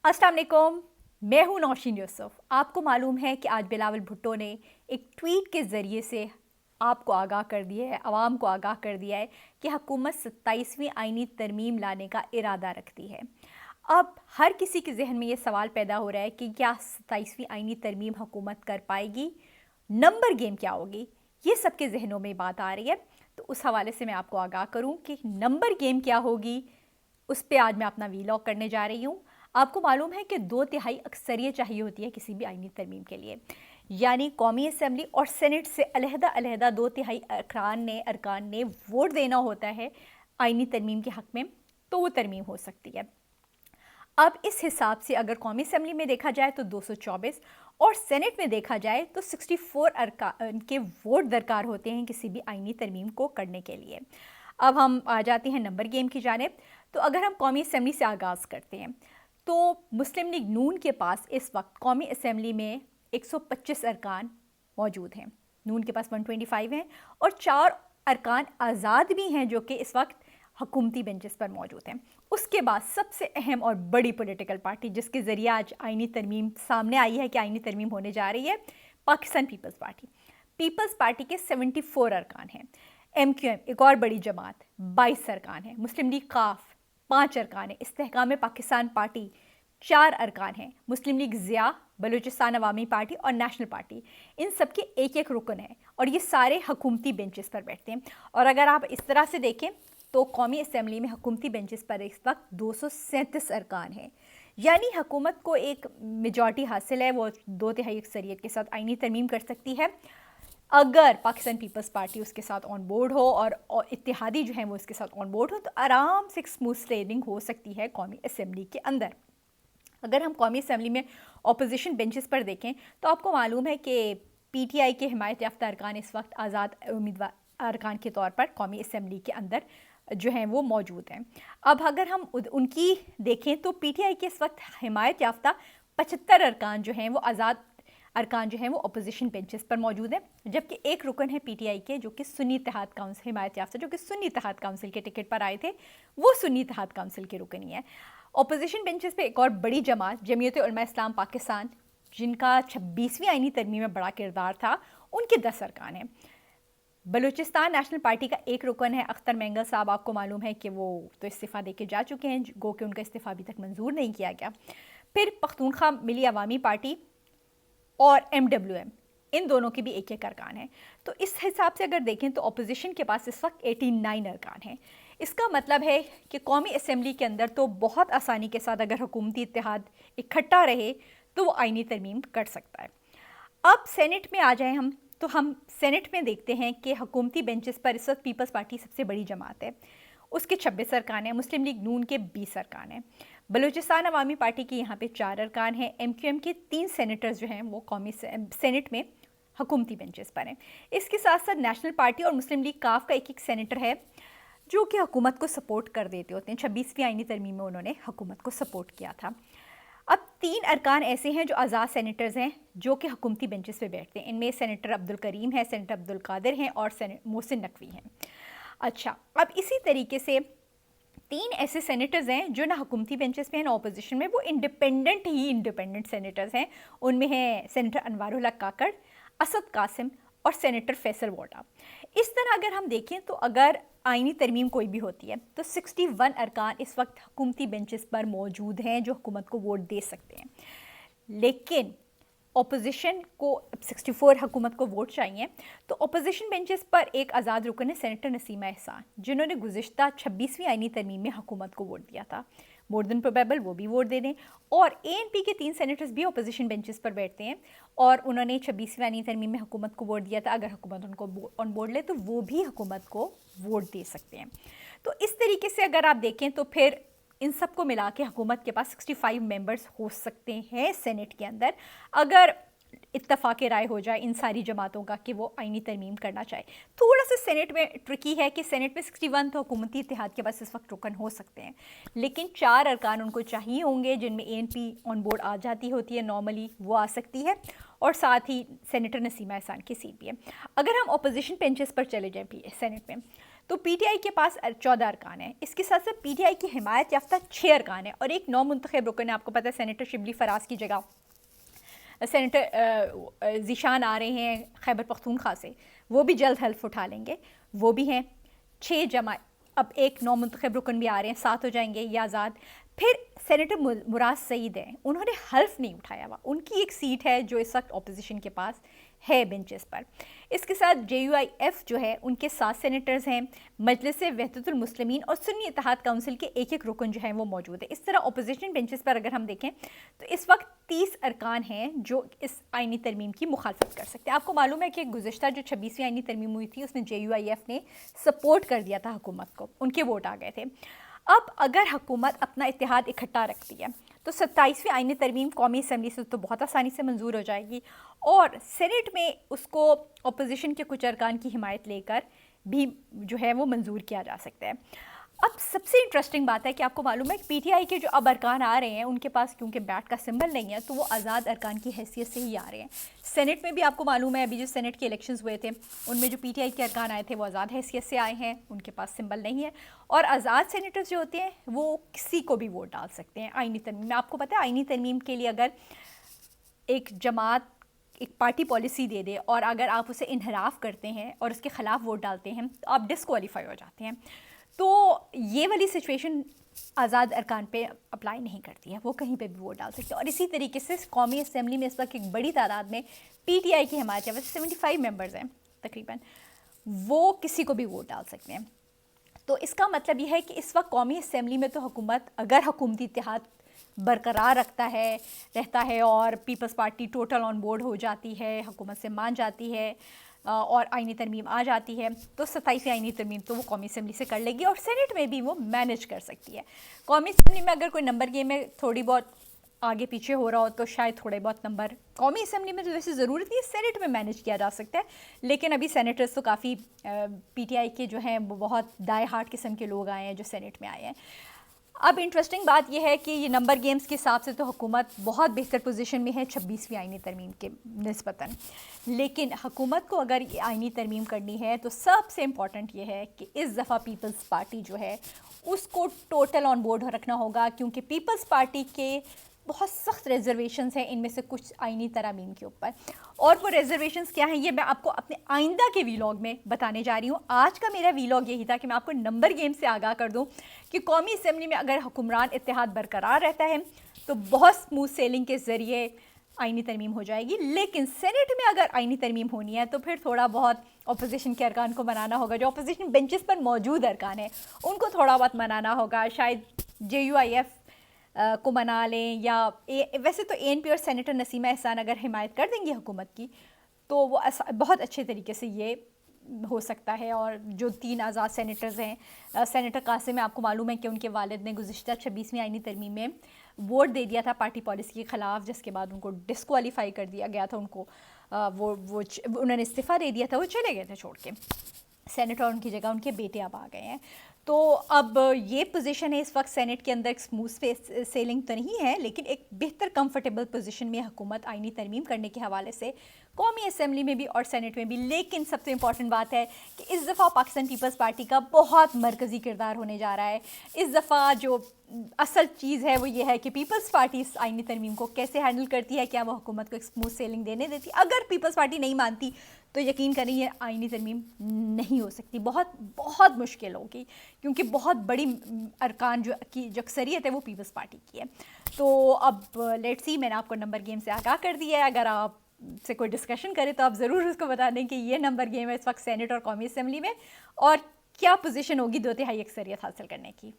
अस्सलाम वालेकुम, मैं हूँ नौशीन यूसुफ। आपको मालूम है कि आज बिलावल भुट्टो ने एक ट्वीट के ज़रिए से आपको आगाह कर दिया है, आवाम को आगाह कर दिया है कि हुकूमत 27वीं आईनी तरमीम लाने का इरादा रखती है। अब हर किसी के जहन में ये सवाल पैदा हो रहा है कि क्या 27वीं आईनी तरमीम हुकूमत कर पाएगी, नंबर गेम क्या होगी, ये सबके जहनों में बात आ रही है। तो उस हवाले से मैं आपको आगाह करूँ कि नंबर गेम क्या होगी, उस पर आज मैं अपना वीलॉग करने जा रही हूँ। आपको मालूम है कि 2/3 अक्सरियत चाहिए होती है किसी भी आईनी तरमीम के लिए, यानी कौमी असम्बली और सेनेट से अलहदा अलहदा 2/3 अरकान ने वोट देना होता है आईनी तरमीम के हक़ में, तो वो तरमीम हो सकती है। अब इस हिसाब से अगर कौमी असम्बली में देखा जाए तो 224 और सेनेट में देखा जाए तो 64 अरकान के वोट दरकार होते हैं किसी भी आईनी तरमीम को करने के लिए। अब हम आ जाते हैं नंबर गेम की जानिब। तो अगर हम कौमी असम्बली से आगाज़ करते हैं तो मुस्लिम लीग नून के पास इस वक्त कौमी असम्बली में 125 अरकान मौजूद हैं। नून के पास 125 हैं और 4 अरकान आज़ाद भी हैं जो कि इस वक्त हुकूमती बेंचेस पर मौजूद हैं। उसके बाद सबसे अहम और बड़ी पॉलिटिकल पार्टी जिसके ज़रिए आज आईनी तरमीम सामने आई है कि आईनी तरमीम होने जा रही है, पाकिस्तान पीपल्स पार्टी। पीपल्स पार्टी के 74 अरकान हैं। MQM एक और बड़ी जमात 22 अरकान है। मुस्लिम लीग काफ 5 अरकान है। इस्तेहकाम पाकिस्तान पार्टी 4 अरकान हैं। मुस्लिम लीग ज़िया, बलूचिस्तान अवामी पार्टी और नेशनल पार्टी, इन सब के एक एक रुकन है और ये सारे हुकूमती बेंचेस पर बैठते हैं। और अगर आप इस तरह से देखें तो कौमी असम्बली में हुकूमती बेंचेस पर इस वक्त 237 अरकान हैं, यानी हुकूमत को एक मेजॉरिटी हासिल है, वो 2/3 अक्सरियत के साथ आईनी तरमीम कर सकती है अगर पाकिस्तान पीपल्स पार्टी उसके साथ ऑन बोर्ड हो और इत्तेहादी जो हैं वो इसके साथ ऑन बोर्ड हो, तो आराम से स्मूथ सेलिंग हो सकती है कौमी असम्बली के अंदर। अगर हम कौमी असम्बली में अपोजिशन बेंचेस पर देखें तो आपको मालूम है कि PTI के हिमायत याफ्ता अरकान इस वक्त आज़ाद उम्मीदवार अरकान के तौर पर कौमी असम्बली के अंदर जो हैं वो मौजूद हैं। अब अगर हम उनकी देखें तो PTI के इस वक्त हिमायत याफ्ता 75 अरकान जो हैं वो आज़ाद अरकान जो हैं वो अपोजिशन बेंचेस पर मौजूद हैं, जबकि एक रुकन है PTI के जो कि सुन्नी इत्तेहाद काउंसिल हिमायत याफ्ता जो कि सुन्नी इत्तेहाद काउंसिल के टिकट पर आए थे, वो सुन्नी इत्तेहाद काउंसिल के रुकन ही है। अपोजिशन बेंचेस पे एक और बड़ी जमात जमीयत उलमा इस्लाम पाकिस्तान, जिनका 26वीं आईनी तरमीम में बड़ा किरदार था, उनके 10 अरकान हैं। बलूचिस्तान नेशनल पार्टी का एक रुकन है अख्तर मेंगल साहब, आपको मालूम है कि वो तो इस्तीफ़ा दे के जा चुके हैं, गो कि उनका इस्तीफ़ा अभी तक मंजूर नहीं किया गया। फिर पख्तूनख्वा मिली अवामी पार्टी और MWM, इन दोनों के भी एक एक अरकान हैं। तो इस हिसाब से अगर देखें तो अपोजिशन के पास इस वक्त 89 अरकान हैं। इसका मतलब है कि कौमी असम्बली के अंदर तो बहुत आसानी के साथ अगर हुकूमती इत्तेहाद इकट्ठा रहे तो वो आईनी तरमीम कर सकता है। अब सेनेट में आ जाएं हम, तो हम सेनेट में देखते हैं कि हुकूमती बेंचेस पर इस वक्त पीपल्स पार्टी सबसे बड़ी जमात है, उसके 26 अरकान हैं। मुस्लिम लीग नून के 20 अरकान हैं। बलूचिस्तान अवामी पार्टी की यहाँ पे 4 अरकान हैं। MQM के 3 सेनेटर्स जो हैं वो कौमी सेनेट में हुकूमती बेंचेस पर हैं। इसके साथ साथ नेशनल पार्टी और मुस्लिम लीग काफ का एक एक सेनेटर है जो कि हुकूमत को सपोर्ट कर देते होते हैं। 26वीं आईनी तरमीम में उन्होंने हुकूमत को सपोर्ट किया था। अब 3 अरकान ऐसे हैं जो आज़ाद सेनेटर्स हैं जो कि हुकूमती बेंचेस पे बैठते हैं। इनमें सेनेटर अब्दुल करीम है, सेनेटर अब्दुल कादिर हैं और मोहसिन नकवी हैं। अच्छा, अब इसी तरीके से 3 ऐसे सेनेटर्स हैं जो ना हुकूमती बेंचेस पे हैं ना अपोजिशन में, वो इंडिपेंडेंट सेनेटर्स हैं। उनमें हैं सेनेटर अनवारुल हक काकड़, असद कासिम और सेनेटर फैसल वोटा। इस तरह अगर हम देखें तो अगर आईनी तरमीम कोई भी होती है तो 61 अरकान इस वक्त हुकूमती बेंचेस पर मौजूद हैं जो हुकूमत को वोट दे सकते हैं, लेकिन अपोजिशन को 64 हुकूमत को वोट चाहिए। तो अपोजिशन बेंचेस पर एक आज़ाद रुकन है सेनेटर नसीमा एहसान, जिन्होंने गुज़िश्ता 26वीं आईनी तरमीम में हुकूमत को वोट दिया था। मोर देन प्रोबेबल वो भी वोट दे दें। और ANP के 3 सेनेटर्स भी अपोजिशन बेंचेस पर बैठते हैं और उन्होंने 26वीं आईनी तरमीम में हुकूमत को वोट दिया था। अगर हुकूमत उनको ऑन बोर्ड ले तो वो भी हुकूमत को वोट दे सकते हैं। तो इस तरीके से अगर आप देखें तो फिर इन सब को मिला के हुकूमत के पास 65 मेंबर्स हो सकते हैं सेनेट के अंदर, अगर इत्तफाक़ राय हो जाए इन सारी जमातों का कि वो आईनी तरमीम करना चाहे। थोड़ा सा सेनेट में ट्रिकी है कि सेनेट में 61 तो हुकूमती इत्तेहाद के पास इस वक्त रुकन हो सकते हैं, लेकिन 4 अरकान उनको चाहिए होंगे जिनमें ANP ऑन बोर्ड आ जाती होती है, नॉर्मली वो आ सकती है, और साथ ही सेनेटर नसीमा एहसान की सीट भी है। अगर हम अपोजिशन बेंचेस पर चले जाएँ सेनेट में तो पी टी आई के पास 14 अरकान हैं। इसके साथ साथ पी टी आई की हिमायत याफ्ता 6 अरकान हैं और एक नौ मुंतखब रुकन है। आपको पता है सेनेटर शिबली फराज की जगह सेनेटर ज़ीशान आ रहे हैं खैबर पख्तूनख्वा से, वो भी जल्द हल्फ उठा लेंगे, वो भी हैं 6 जमा। अब एक नौ मुंतखब रुकन भी आ रहे हैं, 7 हो जाएंगे, ये आज़ाद। फिर सेनेटर मुराद सईद हैं, उन्होंने हल्फ नहीं उठाया हुआ, उनकी एक सीट है जो इस वक्त अपोजिशन के पास है बेंचेस पर। इसके साथ JUIF जो है उनके 7 सेनेटर्स हैं, मजलिस वहदतुल मुस्लिमीन और सुन्नी इत्तेहाद काउंसिल के एक रुकन जो है वो मौजूद है। इस तरह अपोजिशन बेंचेस पर अगर हम देखें तो इस वक्त 30 अरकान हैं जो इस आइनी तरमीम की मुखालफत कर सकते हैं। आपको मालूम है कि गुज़िश्ता जो 26वीं आइनी तरमीम हुई थी उसमें JUIF ने सपोर्ट कर दिया था हुकूमत को, उनके वोट आ गए थे। अब अगर हुकूमत अपना इत्तेहाद इकट्ठा रखती है तो 27वीं आइनी तरमीम कौमी असम्बली से तो बहुत आसानी से मंजूर हो जाएगी और सेनेट में उसको अपोजिशन के कुछ अरकान की हिमायत लेकर भी जो है वो मंजूर किया जा सकता है। अब सबसे इंटरेस्टिंग बात है कि आपको मालूम है कि पीटीआई के जो अब अरकान आ रहे हैं उनके पास क्योंकि बैट का सिंबल नहीं है तो वो आज़ाद अरकान की हैसियत से ही आ रहे हैं। सेनेट में भी आपको मालूम है अभी जो सेनेट के इलेक्शंस हुए थे उनमें जो पीटीआई के अरकान आए थे वो आज़ाद हैसियत से आए हैं, उनके पास सिंबल नहीं है। और आज़ाद सेनेटर्स जो होते हैं वो किसी को भी वोट डाल सकते हैं आइनी तरमीम में। आपको पता है आइनी तरमीम के लिए अगर एक जमात एक पार्टी पॉलिसी दे दे और अगर आप उसे इनहराफ करते हैं और उसके ख़िलाफ़ वोट डालते हैं तो आप डिस्क्वालीफाई हो जाते हैं। तो ये वाली सिचुएशन आज़ाद अरकान पे अप्लाई नहीं करती है, वो कहीं पे भी वोट डाल सकते हैं। और इसी तरीके से कौमी असम्बली में इस वक्त एक बड़ी तादाद में पीटीआई की हिमायत है, वैसे 75 मेंबर्स हैं तकरीबन, वो किसी को भी वोट डाल सकते हैं। तो इसका मतलब ये है कि इस वक्त कौमी असम्बली में तो हुकूमत अगर हुकूमती इत्तेहाद बरकरार रहता है और Peoples Party total on board हो जाती है, हुकूमत से मान जाती है और आइनी तरमीम आ जाती है तो 27वीं आइनी तरमीम तो वो कौमी असम्बली से कर लेगी और सेनेट में भी वो मैनेज कर सकती है। कौमी असम्बली में अगर कोई नंबर गेम में थोड़ी बहुत आगे पीछे हो रहा हो तो शायद थोड़े बहुत नंबर कौमी असम्बली में तो वैसे ज़रूरत नहीं है, सेनेट में मैनेज किया जा सकता है। लेकिन अभी सेनेटर्स तो काफ़ी पीटीआई के जो हैं वो बहुत दाएं हार्ट किस्म के लोग आए हैं जो सेनेट में आए हैं। अब इंटरेस्टिंग बात यह है कि ये नंबर गेम्स के हिसाब से तो हुकूमत बहुत बेहतर पोजीशन में है 26वीं आइनी तरमीम के निस्बतन, लेकिन हुकूमत को अगर ये आइनी तरमीम करनी है तो सबसे इम्पॉर्टेंट ये है कि इस दफ़ा पीपल्स पार्टी जो है उसको टोटल ऑन बोर्ड रखना होगा, क्योंकि पीपल्स पार्टी के बहुत सख्त रिजर्वेशंस हैं इनमें से कुछ आइनी तरमीम के ऊपर। और वो रिजर्वेशंस क्या हैं ये मैं आपको अपने आइंदा के वीलॉग में बताने जा रही हूँ। आज का मेरा वीलॉग यही था कि मैं आपको नंबर गेम से आगाह कर दूँ कि कौमी असम्बली में अगर हुक्मरान इत्तेहाद बरकरार रहता है तो बहुत स्मूथ सेलिंग के ज़रिए आइनी तरमीम हो जाएगी, लेकिन सेनेट में अगर आइनी तरमीम होनी है तो फिर थोड़ा बहुत अपोजिशन के अरकान को मनाना होगा, जो अपोजिशन बेंचेस पर मौजूद अरकान हैं उनको थोड़ा बहुत मनाना होगा। शायद JUIF को मना लें या वैसे तो ANP और सेनेटर नसीमा एहसान अगर हिमायत कर देंगी हुकूमत की तो वो बहुत अच्छे तरीके से ये हो सकता है। और जो 3 आज़ाद सेनेटर्स हैं, सेनेटर कासिम में आपको मालूम है कि उनके वालिद ने गुज़िश्ता 26वीं आइनी तरमीम में वोट दे दिया था पार्टी पॉलिसी के ख़िलाफ़, जिसके बाद उनको डिस्क्वालीफाई कर दिया गया था, उनको उन्होंने इस्तीफ़ा दे दिया था, वो चले गए थे छोड़ के सेनेट और उनकी जगह उनके बेटे अब आ गए हैं। तो अब ये पोजीशन है इस वक्त सेनेट के अंदर, एक स्मूथ सेलिंग तो नहीं है लेकिन एक बेहतर कंफर्टेबल पोजीशन में हुकूमत आइनी तरमीम करने के हवाले से कौमी असम्बली में भी और सेनेट में भी। लेकिन सबसे इम्पॉर्टेंट बात है कि इस दफ़ा पाकिस्तान पीपल्स पार्टी का बहुत मरकज़ी किरदार होने जा रहा है। इस दफ़ा जो असल चीज़ है वो ये है कि पीपल्स पार्टी इस आइनी तरमीम को कैसे हैंडल करती है, क्या वो हुकूमत को एक स्मूथ सेलिंग देने देती। अगर पीपल्स पार्टी नहीं मानती तो यकीन करें ये आइनी तरमीम नहीं हो सकती, बहुत बहुत मुश्किल होगी, क्योंकि बहुत बड़ी अरकान जो अक्सरियत है वो पीपल्स पार्टी की है। तो अब लेट्स सी, मैंने आपको नंबर गेम से आगाह कर दिया है। अगर आप से कोई डिस्कशन करे तो आप ज़रूर उसको बता दें कि ये नंबर गेम है इस वक्त सेनेट और कौमी असम्बली में और क्या पोजीशन होगी 2/3 अक्सरियत हासिल करने की।